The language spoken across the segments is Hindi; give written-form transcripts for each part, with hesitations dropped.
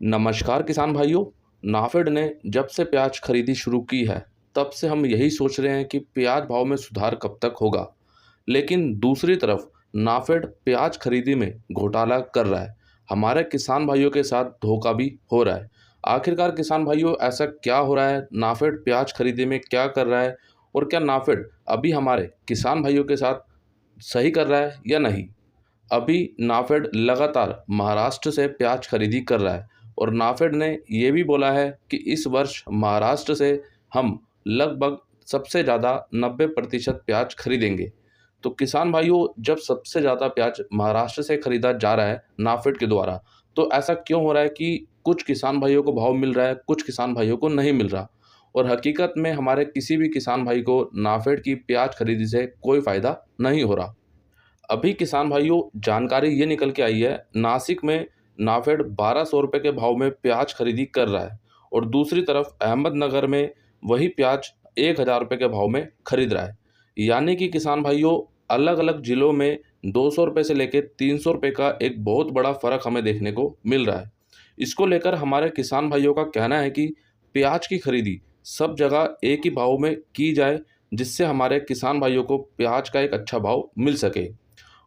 नमस्कार किसान भाइयों। नाफेड ने जब से प्याज खरीदी शुरू की है, तब से हम यही सोच रहे हैं कि प्याज भाव में सुधार कब तक होगा। लेकिन दूसरी तरफ नाफेड प्याज खरीदी में घोटाला कर रहा है। हमारे किसान भाइयों के साथ धोखा भी हो रहा है। आखिरकार किसान भाइयों, ऐसा क्या हो रहा है? नाफेड प्याज खरीदी में क्या कर रहा है? और क्या नाफेड अभी हमारे किसान भाइयों के साथ सही कर रहा है या नहीं? अभी नाफेड लगातार महाराष्ट्र से प्याज खरीदी कर रहा है और नाफेड ने ये भी बोला है कि इस वर्ष महाराष्ट्र से हम लगभग सबसे ज़्यादा 90% प्याज खरीदेंगे। तो किसान भाइयों, जब सबसे ज़्यादा प्याज महाराष्ट्र से खरीदा जा रहा है नाफेड के द्वारा, तो ऐसा क्यों हो रहा है कि कुछ किसान भाइयों को भाव मिल रहा है, कुछ किसान भाइयों को नहीं मिल रहा? और हकीकत में हमारे किसी भी किसान भाई को नाफेड की प्याज खरीदी से कोई फ़ायदा नहीं हो रहा। अभी किसान भाइयों, जानकारी ये निकल के आई है, नासिक में नाफेड 1200 रुपये के भाव में प्याज खरीदी कर रहा है और दूसरी तरफ अहमदनगर में वही प्याज 1000 रुपये के भाव में खरीद रहा है। यानी कि किसान भाइयों, अलग अलग ज़िलों में 200 रुपये से लेकर 300 रुपये का एक बहुत बड़ा फ़र्क हमें देखने को मिल रहा है। इसको लेकर हमारे किसान भाइयों का कहना है कि प्याज की खरीदी सब जगह एक ही भाव में की जाए, जिससे हमारे किसान भाइयों को प्याज का एक अच्छा भाव मिल सके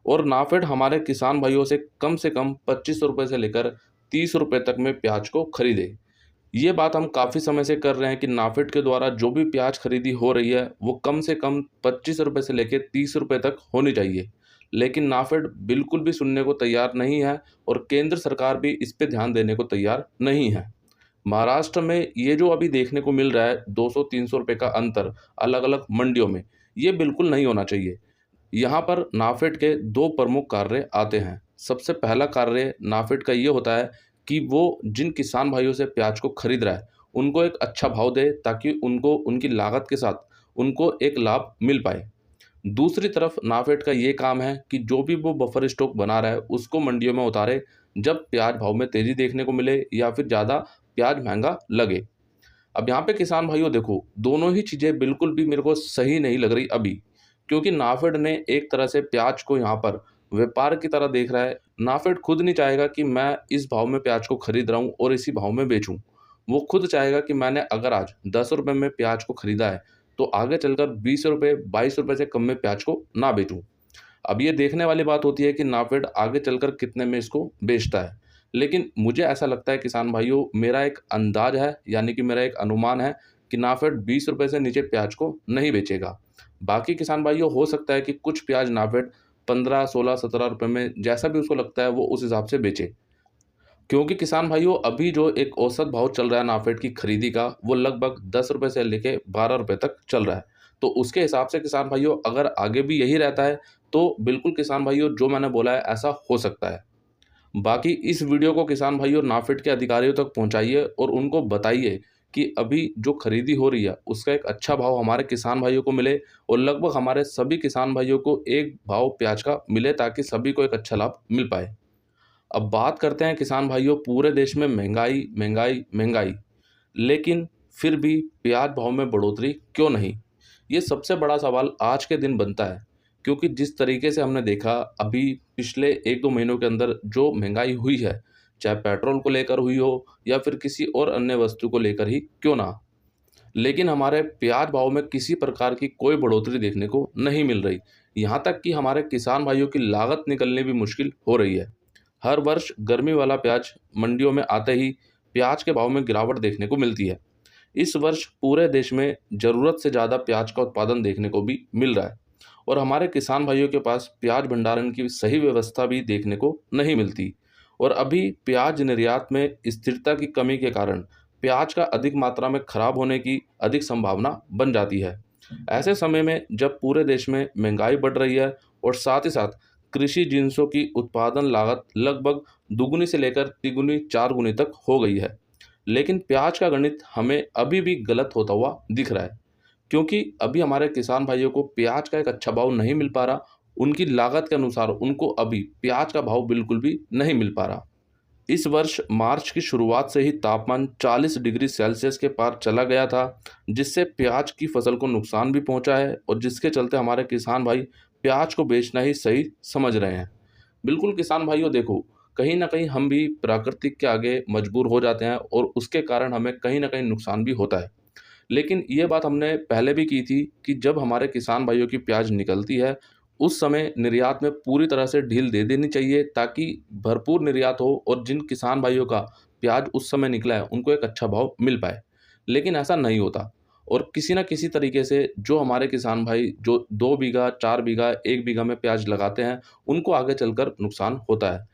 और नाफेड हमारे किसान भाइयों से कम 2500 रुपये से लेकर 30 रुपये तक में प्याज को खरीदे। ये बात हम काफ़ी समय से कर रहे हैं कि नाफेड के द्वारा जो भी प्याज खरीदी हो रही है वो कम से कम 25 रुपये से लेकर 30 रुपये तक होनी चाहिए। लेकिन नाफेड बिल्कुल भी सुनने को तैयार नहीं है और केंद्र सरकार भी इस पे ध्यान देने को तैयार नहीं है। महाराष्ट्र में ये जो अभी देखने को मिल रहा है 200-300 रुपये का अंतर अलग अलग मंडियों में, ये बिल्कुल नहीं होना चाहिए। यहाँ पर नाफेड के दो प्रमुख कार्य आते हैं। सबसे पहला कार्य नाफेड का ये होता है कि वो जिन किसान भाइयों से प्याज को खरीद रहा है, उनको एक अच्छा भाव दे, ताकि उनको उनकी लागत के साथ उनको एक लाभ मिल पाए। दूसरी तरफ नाफेड का ये काम है कि जो भी वो बफर स्टॉक बना रहा है उसको मंडियों में उतारे, जब प्याज भाव में तेज़ी देखने को मिले या फिर ज़्यादा प्याज महंगा लगे। अब यहाँ पे किसान भाइयों देखो, दोनों ही चीज़ें बिल्कुल भी मेरे को सही नहीं लग रही अभी, क्योंकि नाफेड ने एक तरह से प्याज को यहाँ पर व्यापार की तरह देख रहा है। नाफेड खुद नहीं चाहेगा कि मैं इस भाव में प्याज को खरीद रहा हूँ और इसी भाव में बेचूँ। वो खुद चाहेगा कि मैंने अगर आज 10 रुपये में प्याज को खरीदा है, तो आगे चलकर 20 रुपये 22 रुपये से कम में प्याज को ना बेचूँ। अब ये देखने वाली बात होती है कि नाफेड आगे चलकर कितने में इसको बेचता है। लेकिन मुझे ऐसा लगता है किसान भाइयों, मेरा एक अंदाज़ है, यानी कि मेरा एक अनुमान है कि नाफेड 20 रुपये से नीचे प्याज को नहीं बेचेगा। बाकी किसान भाइयों, हो सकता है कि कुछ प्याज नाफेड 15, 16, 17 रुपये में जैसा भी उसको लगता है वो उस हिसाब से बेचे। क्योंकि किसान भाइयों, अभी जो एक औसत भाव चल रहा है नाफेड की खरीदी का, वो लगभग 10 रुपये से लेके 12 रुपये तक चल रहा है। तो उसके हिसाब से किसान भाइयों, अगर आगे भी यही रहता है, तो बिल्कुल किसान भाइयों, जो मैंने बोला है ऐसा हो सकता है। बाकी इस वीडियो को किसान भाइयों नाफेड के अधिकारियों तक पहुंचाइए और उनको बताइए कि अभी जो खरीदी हो रही है उसका एक अच्छा भाव हमारे किसान भाइयों को मिले और लगभग हमारे सभी किसान भाइयों को एक भाव प्याज का मिले, ताकि सभी को एक अच्छा लाभ मिल पाए। अब बात करते हैं किसान भाइयों, पूरे देश में महंगाई महंगाई महंगाई, लेकिन फिर भी प्याज भाव में बढ़ोतरी क्यों नहीं? ये सबसे बड़ा सवाल आज के दिन बनता है, क्योंकि जिस तरीके से हमने देखा अभी पिछले 1-2 महीनों के अंदर जो महंगाई हुई है, चाहे पेट्रोल को लेकर हुई हो या फिर किसी और अन्य वस्तु को लेकर ही क्यों ना, लेकिन हमारे प्याज भाव में किसी प्रकार की कोई बढ़ोतरी देखने को नहीं मिल रही। यहाँ तक कि हमारे किसान भाइयों की लागत निकलनी भी मुश्किल हो रही है। हर वर्ष गर्मी वाला प्याज मंडियों में आते ही प्याज के भाव में गिरावट देखने को मिलती है। इस वर्ष पूरे देश में ज़रूरत से ज़्यादा प्याज का उत्पादन देखने को भी मिल रहा है और हमारे किसान भाइयों के पास प्याज भंडारण की सही व्यवस्था भी देखने को नहीं मिलती और अभी प्याज निर्यात में स्थिरता की कमी के कारण प्याज का अधिक मात्रा में खराब होने की अधिक संभावना बन जाती है। ऐसे समय में जब पूरे देश में महंगाई बढ़ रही है और साथ ही साथ कृषि जिन्सों की उत्पादन लागत लगभग दुगुनी से लेकर तिगुनी 4 गुनी तक हो गई है, लेकिन प्याज का गणित हमें अभी भी गलत होता हुआ दिख रहा है, क्योंकि अभी हमारे किसान भाइयों को प्याज का एक अच्छा भाव नहीं मिल पा रहा। उनकी लागत के अनुसार उनको अभी प्याज का भाव बिल्कुल भी नहीं मिल पा रहा। इस वर्ष मार्च की शुरुआत से ही तापमान 40 डिग्री सेल्सियस के पार चला गया था, जिससे प्याज की फसल को नुकसान भी पहुंचा है और जिसके चलते हमारे किसान भाई प्याज को बेचना ही सही समझ रहे हैं। बिल्कुल किसान भाइयों देखो, कहीं न कहीं हम भी प्राकृतिक के आगे मजबूर हो जाते हैं और उसके कारण हमें कहीं न कहीं नुकसान भी होता है। लेकिन ये बात हमने पहले भी की थी कि जब हमारे किसान भाइयों की प्याज निकलती है, उस समय निर्यात में पूरी तरह से ढील दे देनी चाहिए ताकि भरपूर निर्यात हो और जिन किसान भाइयों का प्याज उस समय निकला है, उनको एक अच्छा भाव मिल पाए। लेकिन ऐसा नहीं होता और किसी न किसी तरीके से जो हमारे किसान भाई जो 2 बीघा, 4 बीघा, 1 बीघा में प्याज लगाते हैं, उनको आगे चलकर नुकसान होता है।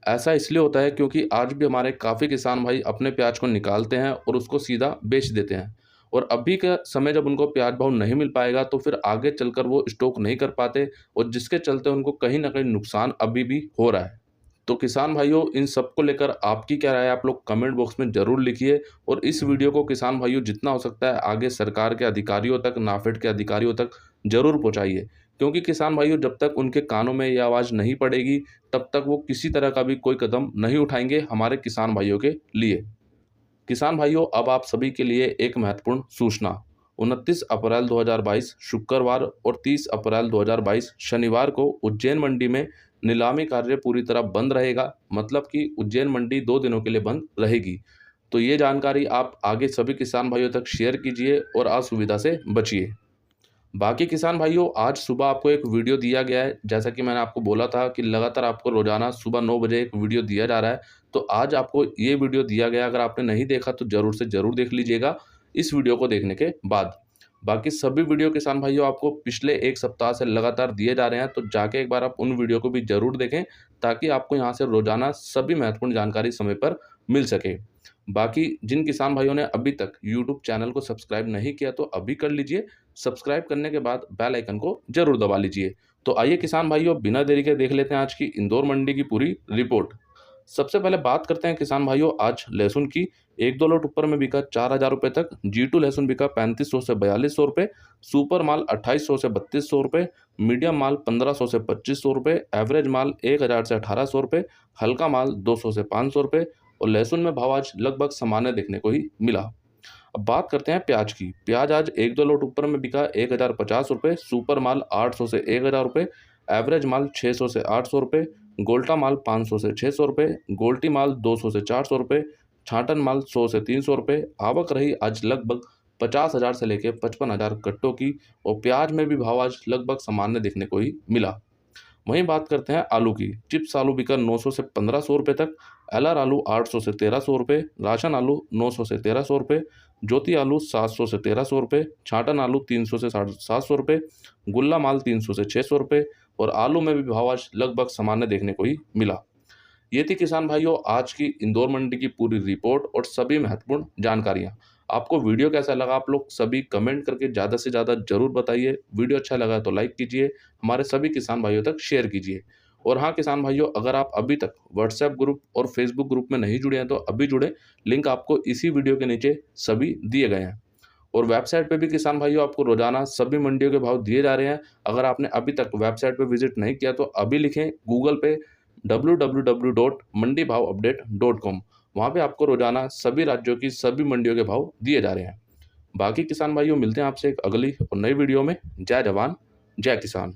ऐसा इसलिए होता है क्योंकि आज भी हमारे काफ़ी किसान भाई अपने प्याज को निकालते हैं और उसको सीधा बेच देते हैं और अभी का समय जब उनको प्याज भाव नहीं मिल पाएगा तो फिर आगे चलकर वो स्टॉक नहीं कर पाते और जिसके चलते उनको कहीं न कहीं नुकसान अभी भी हो रहा है। तो किसान भाइयों इन सब को लेकर आपकी क्या राय है आप लोग कमेंट बॉक्स में ज़रूर लिखिए और इस वीडियो को किसान भाइयों जितना हो सकता है आगे सरकार के अधिकारियों तक, नाफेड के अधिकारियों तक ज़रूर पहुँचाइए। क्योंकि किसान भाइयों जब तक उनके कानों में ये आवाज़ नहीं पड़ेगी, तब तक वो किसी तरह का भी कोई कदम नहीं उठाएँगे हमारे किसान भाइयों के लिए। किसान भाइयों अब आप सभी के लिए एक महत्वपूर्ण सूचना 29 अप्रैल 2022 शुक्रवार और 30 अप्रैल 2022 शनिवार को उज्जैन मंडी में नीलामी कार्य पूरी तरह बंद रहेगा। मतलब कि उज्जैन मंडी 2 दिनों के लिए बंद रहेगी। तो ये जानकारी आप आगे सभी किसान भाइयों तक शेयर कीजिए और असुविधा से बचिए। बाकी किसान भाइयों आज सुबह आपको एक वीडियो दिया गया है, जैसा कि मैंने आपको बोला था कि लगातार आपको रोजाना सुबह 9 बजे एक वीडियो दिया जा रहा है। तो आज आपको ये वीडियो दिया गया, अगर आपने नहीं देखा तो ज़रूर से ज़रूर देख लीजिएगा इस वीडियो को देखने के बाद। बाकी सभी वीडियो किसान भाइयों आपको पिछले 1 सप्ताह से लगातार दिए जा रहे हैं, तो जाके एक बार आप उन वीडियो को भी ज़रूर देखें ताकि आपको यहाँ से रोजाना सभी महत्वपूर्ण जानकारी समय पर मिल सके। बाकी जिन किसान भाइयों ने अभी तक यूट्यूब चैनल को सब्सक्राइब नहीं किया तो अभी कर लीजिए। सब्सक्राइब करने के बाद बेल आइकन को जरूर दबा लीजिए। तो आइए किसान भाइयों बिना देरी के देख लेते हैं आज की इंदौर मंडी की पूरी रिपोर्ट। सबसे पहले बात करते हैं किसान भाइयों आज लहसुन की। 1-2 लोट ऊपर में बिका 4,000 रुपये तक। G2 लहसुन बिका 3500 से 4200 रुपये। सुपर माल 2800 से 3200 रुपये। मीडियम माल 1500 से 2500 रुपये। एवरेज माल 1000 से 1800 रुपये। हल्का माल 200 से 500 रुपये और लहसुन में भाव आज लगभग सामान्य देखने को ही मिला। अब बात करते हैं प्याज की। प्याज आज 1-2 लोट ऊपर में बिका 1050 रुपये। सुपर माल 800 से 1000 रुपये। एवरेज माल 600 से 800 रुपये। गोल्टा माल 500 से 600 रुपये। गोल्टी माल 200 से 400 रुपये। छाटन माल 100 से 300 रुपये। आवक रही आज लगभग 50,000 से लेकर 55,000 कट्टों की और प्याज में भी भाव आज लगभग सामान्य देखने को ही मिला। वहीं बात करते हैं आलू की। चिप्स आलू बिका 900 से 1500 रुपये तक। एलआर आलू 800 से 1300 रुपये। राशन आलू 900 से 1300 रुपये। ज्योति आलू 700 से 1300 रुपये। छाटन आलू 300 से 750 रुपये। गुल्ला माल 300 से 600 रुपये और आलू में भी भाव आज लगभग सामान्य देखने को ही मिला। ये थी किसान भाइयों आज की इंदौर मंडी की पूरी रिपोर्ट और सभी महत्वपूर्ण जानकारियाँ। आपको वीडियो कैसा लगा आप लोग सभी कमेंट करके ज़्यादा से ज़्यादा ज़रूर बताइए। वीडियो अच्छा लगा तो लाइक कीजिए, हमारे सभी किसान भाइयों तक शेयर कीजिए। और हाँ किसान भाइयों अगर आप अभी तक व्हाट्सएप ग्रुप और फेसबुक ग्रुप में नहीं जुड़े हैं तो अभी जुड़े। लिंक आपको इसी वीडियो के नीचे सभी दिए गए हैं। और वेबसाइट पे भी किसान भाइयों आपको रोजाना सभी मंडियों के भाव दिए जा रहे हैं। अगर आपने अभी तक वेबसाइट पे विजिट नहीं किया तो अभी लिखें गूगल पे www.mandibhavupdate.com। वहाँ पे आपको रोजाना सभी राज्यों की सभी मंडियों के भाव दिए जा रहे हैं। बाकी किसान भाइयों मिलते हैं आपसे एक अगली और नई वीडियो में। जय जवान जय किसान।